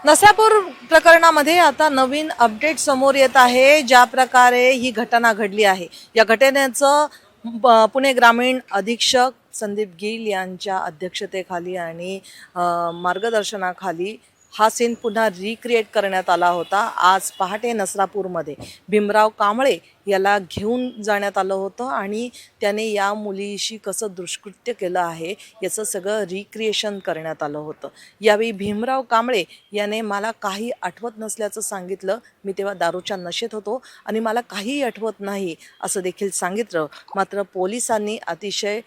नसापूर प्रकरणामध्ये आता नवीन अपडेट समोर येत आहे। ज्या प्रकारे ही घटना घडली आहे, या घटनेचं पुणे ग्रामीण अधीक्षक संदीप गिल यांच्या अध्यक्षतेखाली आणि मार्गदर्शनाखाली हा सीन पुन्हा रिक्रिएट करण्यात आला होता। आज पहाटे नसरापूरमध्ये भीमराव कांबळे याला घेऊन जाण्यात आलं होतं आणि त्याने या मुलीशी कसं दुष्कृत्य केलं आहे याचं सगळं रिक्रिएशन करण्यात आलं होतं। यावेळी भीमराव कांबळे याने मला काही आठवत नसल्याचं सांगितलं। मी तेव्हा दारूच्या नशेत होतो आणि मला काहीही आठवत नाही असं देखील सांगितलं। मात्र पोलिसांनी अतिशय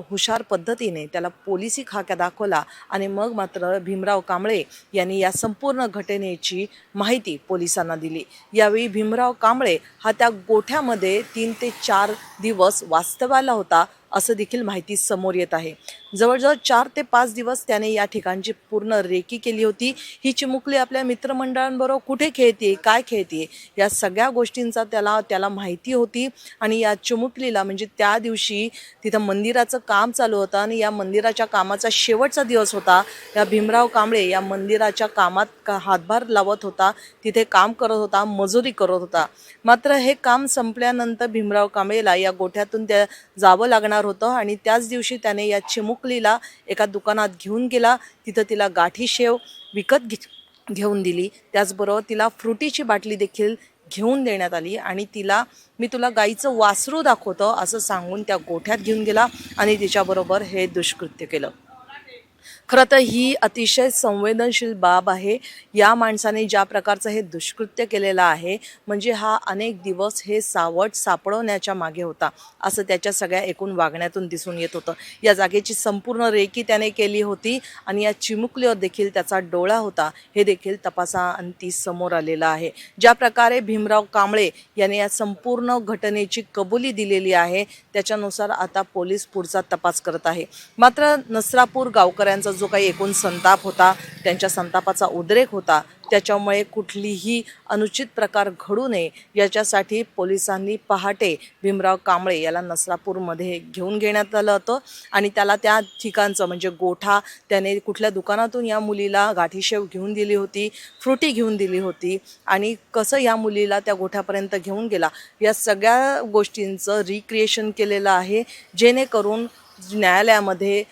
हुशार पद्धतीने त्याला पोलिसी खाक्या दाखवला आणि मग मात्र भीमराव कांबळे यांनी या संपूर्ण घटनेची माहिती पोलिसांना दिली। यावेळी भीमराव कांबळे हा त्या गोठ्यामध्ये 3 ते 4 दिवस वास्तव्याला होता असं देखील माहिती समोर येत आहे। जवळजवळ 4 ते 5 दिवस त्याने या ठिकाणची पूर्ण रेकी केली होती। ही चिमुकली आपल्या मित्रमंडळांबरोबर कुठे खेळते, काय खेळते, या सगळ्या गोष्टींचा त्याला माहिती होती। आणि या चिमुकलीला म्हणजे त्या दिवशी तिथं मंदिराचं काम चालू होतं आणि या मंदिराच्या कामाचा शेवटचा दिवस होता। या भीमराव कांबळे या मंदिराच्या कामात हातभार लावत होता, तिथे काम करत होता, मजुरी करत होता। मात्र हे काम संपल्यानंतर भीमराव कांबळेला या गोठ्यातून जावं लागणार होतं आणि त्याच दिवशी त्याने या चिमुकलीला एका दुकानात घेऊन गेला। तिथं तिला गाठी शेव विकत घेऊन दिली। त्याचबरोबर तिला फ्रुटीची बाटली देखील घेऊन देण्यात आली आणि तिला मी तुला गाईचं वासरू दाखवतो असं सांगून त्या गोठ्यात घेऊन गेला आणि तिच्याबरोबर हे दुष्कृत्य केलं। खरं तर ही अतिशय संवेदनशील बाब आहे। या माणसाने ज्या प्रकारचं हे दुष्कृत्य केलेलं आहे म्हणजे हा अनेक दिवस हे सावट सापडवण्याच्या मागे होता असं त्याच्या सगळ्या एकूण वागण्यातून दिसून येत होतं। या जागेची संपूर्ण रेकी त्याने केली होती आणि या चिमुकलीवर देखील त्याचा डोळा होता हे देखील तपासाअंती समोर आलेलं आहे। ज्या प्रकारे भीमराव कांबळे याने या संपूर्ण घटनेची कबुली दिलेली आहे त्याच्यानुसार आता पोलीस पुढचा तपास करत आहे। मात्र नसरापूर गावकऱ्यांचा जो काही एकूण संताप होता, त्यांच्या संतापाचा उद्रेक होता, त्याच्यामुळे कुठलीही अनुचित प्रकार घडू नये याच्यासाठी पोलिसांनी पहाटे भीमराव कांबळे याला नसरापूरमध्ये घेऊन घेण्यात आलं होतं आणि त्याला त्या ठिकाणचं म्हणजे गोठा त्याने कुठल्या दुकानातून या मुलीला गाठीशेव घेऊन दिली होती, फ्रुटी घेऊन दिली होती आणि कसं या मुलीला त्या गोठ्यापर्यंत घेऊन गेला या सगळ्या गोष्टींचं रिक्रिएशन केलेलं आहे, जेणेकरून न्यायालयामध्ये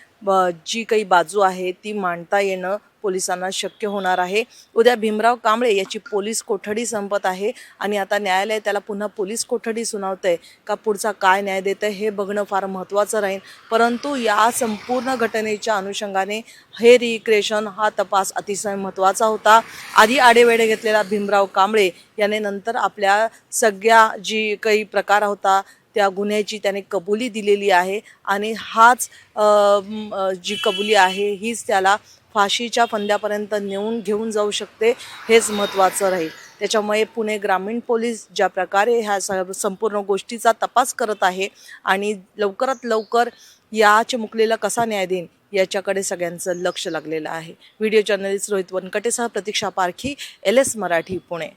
जी काही बाजू आहे ती मांडता येणं पोलिसांना शक्य होणार आहे। उद्या भीमराव कांबळे याची पोलीस कोठडी संपत आहे आणि आता न्यायालय त्याला पुन्हा पोलीस कोठडी सुनावतंय का पुढचा काय न्याय देतंय हे बघणं फार महत्त्वाचं राहील। परंतु या संपूर्ण घटनेच्या अनुषंगाने हे रिक्रिएशन हा तपास अतिशय महत्त्वाचा होता। आधी आडेवेढे घेतलेला भीमराव कांबळे याने नंतर आपल्या सगळ्या जी काही प्रकार होता त्या गुन्ह्याची त्याने कबुली दिलेली आहे आणि हाच जी कबुली आहे हीच त्याला फाशीच्या फंद्यापर्यंत घेऊन जाऊ शकते, हेच महत्त्वाचं राहील। त्याच्यामुळे पुणे ग्रामीण पोलीस ज्या प्रकारे ह्या संपूर्ण गोष्टीचा तपास करत आहे आणि लवकरात लवकर या चिमुकलीला कसा न्याय देईन याच्याकडे सगळ्यांचं लक्ष लागलेलं आहे। व्हिडिओ जर्नलिस्ट रोहित वनकटेसह प्रतीक्षा पारखी, LS मराठी, पुणे।